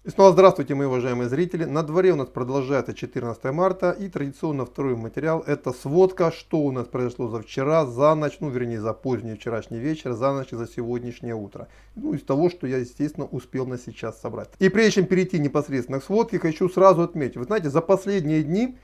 И снова здравствуйте, мои уважаемые зрители. На дворе у нас продолжается 14 марта и традиционно второй материал — это сводка, что у нас произошло за вчера, за ночь, ну вернее за поздний вчерашний вечер, за ночь и за сегодняшнее утро. Ну из того, что я естественно успел на сейчас собрать. И прежде чем перейти непосредственно к сводке, хочу сразу отметить, вы знаете, за последние дни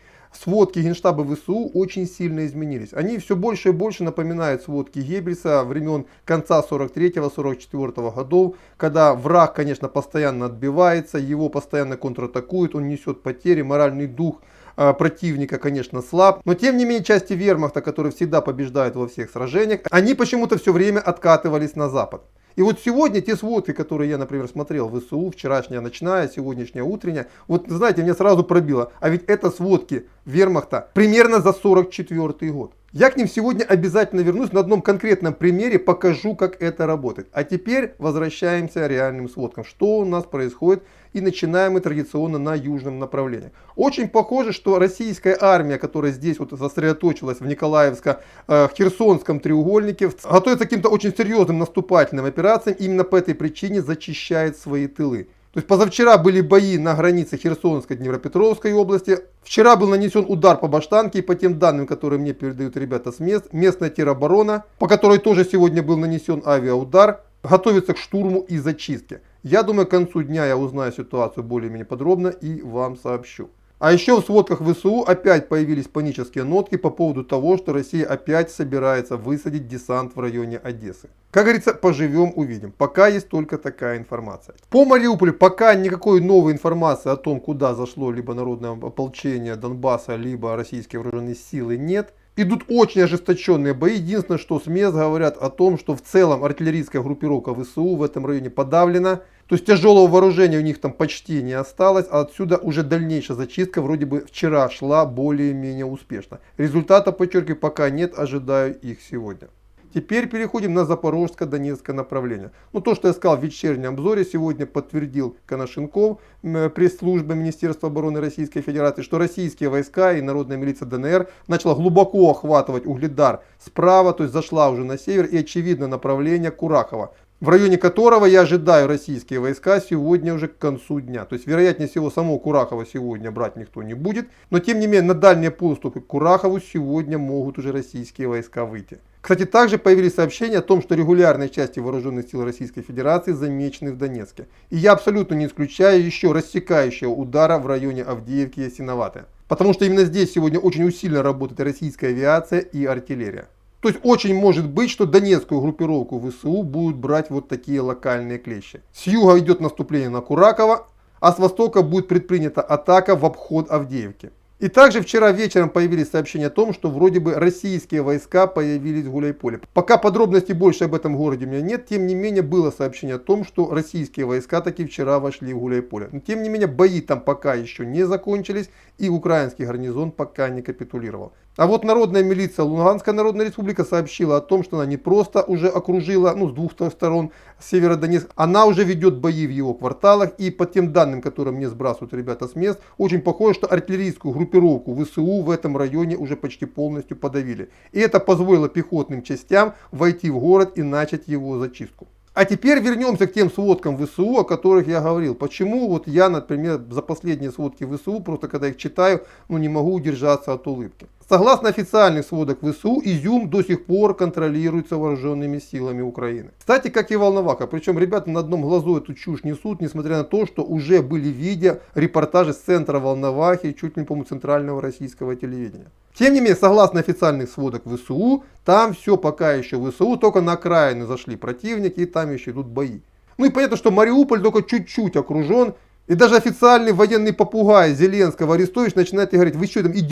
сводки Генштаба ВСУ очень сильно изменились. Они все больше и больше напоминают сводки Геббельса времен конца 43-44 годов, когда враг, конечно, постоянно отбивается, его постоянно контратакуют, он несет потери, моральный дух противника, конечно, слаб. Но тем не менее части вермахта, которые всегда побеждают во всех сражениях, они почему-то все время откатывались на запад. И вот сегодня те сводки, которые я, например, смотрел в ВСУ, вчерашняя ночная, сегодняшняя утренняя, вот знаете, меня сразу пробило, а ведь это сводки вермахта примерно за 44 год. Я к ним сегодня обязательно вернусь, на одном конкретном примере покажу, как это работает. А теперь возвращаемся к реальным сводкам, что у нас происходит, и начинаем мы традиционно на южном направлении. Очень похоже, что российская армия, которая здесь вот сосредоточилась в Николаевско-Херсонском треугольнике, готовится к каким-то очень серьезным наступательным операциям, именно по этой причине зачищает свои тылы. То есть позавчера были бои на границе Херсонской, Днепропетровской области. Вчера был нанесен удар по Баштанке, и по тем данным, которые мне передают ребята с мест, местная тероборона, по которой тоже сегодня был нанесен авиаудар, готовится к штурму и зачистке. Я думаю, к концу дня я узнаю ситуацию более-менее подробно и вам сообщу. А еще в сводках ВСУ опять появились панические нотки по поводу того, что Россия опять собирается высадить десант в районе Одессы. Как говорится, поживем увидим. Пока есть только такая информация. По Мариуполю пока никакой новой информации о том, куда зашло либо народное ополчение Донбасса, либо российские вооруженные силы, нет. Идут очень ожесточенные бои. Единственное, что с мест говорят о том, что в целом артиллерийская группировка ВСУ в этом районе подавлена. То есть тяжелого вооружения у них там почти не осталось, а отсюда уже дальнейшая зачистка вроде бы вчера шла более-менее успешно. Результата, подчеркиваю, пока нет, ожидаю их сегодня. Теперь переходим на Запорожско-Донецкое направление. Ну, то, что я сказал в вечернем обзоре, сегодня подтвердил Коношенков, пресс-служба Министерства обороны Российской Федерации, что российские войска и народная милиция ДНР начала глубоко охватывать Угледар справа, то есть зашла уже на север, и очевидно направление Курахово, в районе которого я ожидаю российские войска сегодня уже к концу дня. То есть, вероятнее всего, само Курахово сегодня брать никто не будет. Но, тем не менее, на дальние подступы к Курахову сегодня могут уже российские войска выйти. Кстати, также появились сообщения о том, что регулярные части вооруженных сил Российской Федерации замечены в Донецке. И я абсолютно не исключаю еще рассекающего удара в районе Авдеевки и Ясиноватая. Потому что именно здесь сегодня очень усиленно работает российская авиация и артиллерия. То есть очень может быть, что донецкую группировку ВСУ будут брать вот такие локальные клещи. С юга идет наступление на Курахово, а с востока будет предпринята атака в обход Авдеевки. И также вчера вечером появились сообщения о том, что вроде бы российские войска появились в Гуляйполе. Пока подробностей больше об этом городе у меня нет, тем не менее было сообщение о том, что российские войска таки вчера вошли в Гуляйполе. Но тем не менее бои там пока еще не закончились, и украинский гарнизон пока не капитулировал. А вот народная милиция Луганская Народная Республика сообщила о том, что она не просто уже окружила, с двух сторон Северодонецк, она уже ведет бои в его кварталах, и по тем данным, которые мне сбрасывают ребята с мест, очень похоже, что артиллерийскую группировку ВСУ в этом районе уже почти полностью подавили. И это позволило пехотным частям войти в город и начать его зачистку. А теперь вернемся к тем сводкам ВСУ, о которых я говорил. Почему вот я, например, за последние сводки ВСУ, просто когда их читаю, не могу удержаться от улыбки. Согласно официальных сводок ВСУ, Изюм до сих пор контролируется вооруженными силами Украины. Кстати, как и Волноваха. Причем ребята на одном глазу эту чушь несут, несмотря на то, что уже были видео, репортажи с центра Волновахи, чуть ли не, по-моему, центрального российского телевидения. Тем не менее, согласно официальных сводок ВСУ, там все пока еще ВСУ, только на окраины зашли противники, и там еще идут бои. Ну и понятно, что Мариуполь только чуть-чуть окружен, и даже официальный военный попугай Зеленского Арестович начинает говорить: вы что там, идиоты?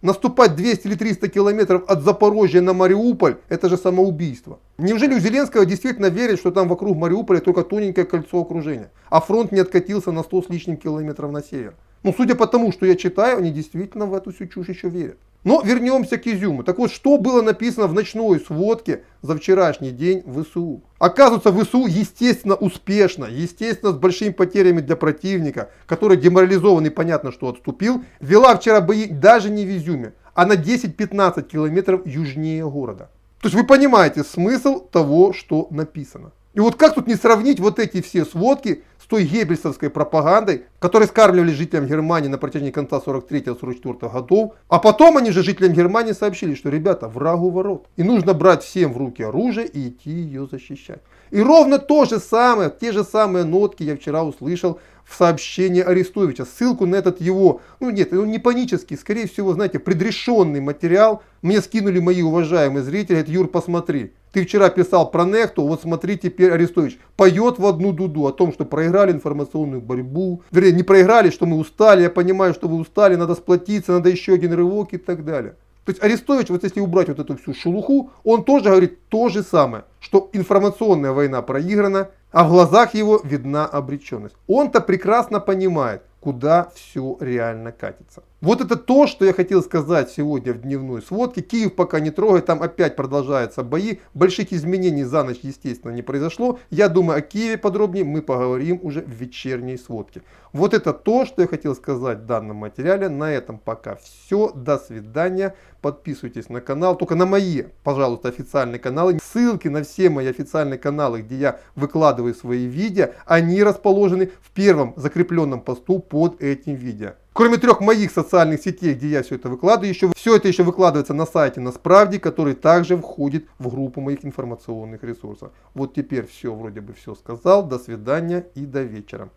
Наступать 200 или 300 километров от Запорожья на Мариуполь, это же самоубийство. Неужели у Зеленского действительно верят, что там вокруг Мариуполя только тоненькое кольцо окружения, а фронт не откатился на 100 с лишним километров на север? Судя по тому, что я читаю, они действительно в эту всю чушь еще верят. Но вернемся к Изюму. Так вот, что было написано в ночной сводке за вчерашний день в ВСУ? Оказывается, ВСУ, естественно, успешно, естественно, с большими потерями для противника, который деморализованный, понятно, что отступил, вела вчера бои даже не в Изюме, а на 10-15 километров южнее города. То есть вы понимаете смысл того, что написано. И вот как тут не сравнить вот эти все сводки с той геббельсовской пропагандой, которой скармливали жителям Германии на протяжении конца 43-44 годов. А потом они же жителям Германии сообщили, что, ребята, враг у ворот. И нужно брать всем в руки оружие и идти ее защищать. И ровно то же самое, те же самые нотки я вчера услышал в сообщении Арестовича. Ссылку на этот его, не панический, скорее всего, знаете, предрешенный материал мне скинули мои уважаемые зрители. Говорят: Юр, посмотри, ты вчера писал про Нехту, вот смотри, теперь Арестович поет в одну дуду о том, что проиграли информационную борьбу. Вернее, не проиграли, что мы устали, я понимаю, что вы устали, надо сплотиться, надо еще один рывок и так далее. То есть Арестович, вот если убрать вот эту всю шелуху, он тоже говорит то же самое, что информационная война проиграна, а в глазах его видна обреченность. Он-то прекрасно понимает, куда все реально катится. Вот это то, что я хотел сказать сегодня в дневной сводке. Киев пока не трогает, там опять продолжаются бои. Больших изменений за ночь, естественно, не произошло. Я думаю, о Киеве подробнее мы поговорим уже в вечерней сводке. Вот это то, что я хотел сказать в данном материале. На этом пока все. До свидания. Подписывайтесь на канал. Только на мои, пожалуйста, официальные каналы. Ссылки на все мои официальные каналы, где я выкладываю свои видео, они расположены в первом закрепленном посту под этим видео. Кроме 3 моих социальных сетей, где я все это выкладываю, все это еще выкладывается на сайте Насправді, который также входит в группу моих информационных ресурсов. Вот теперь все, вроде бы все сказал. До свидания и до вечера.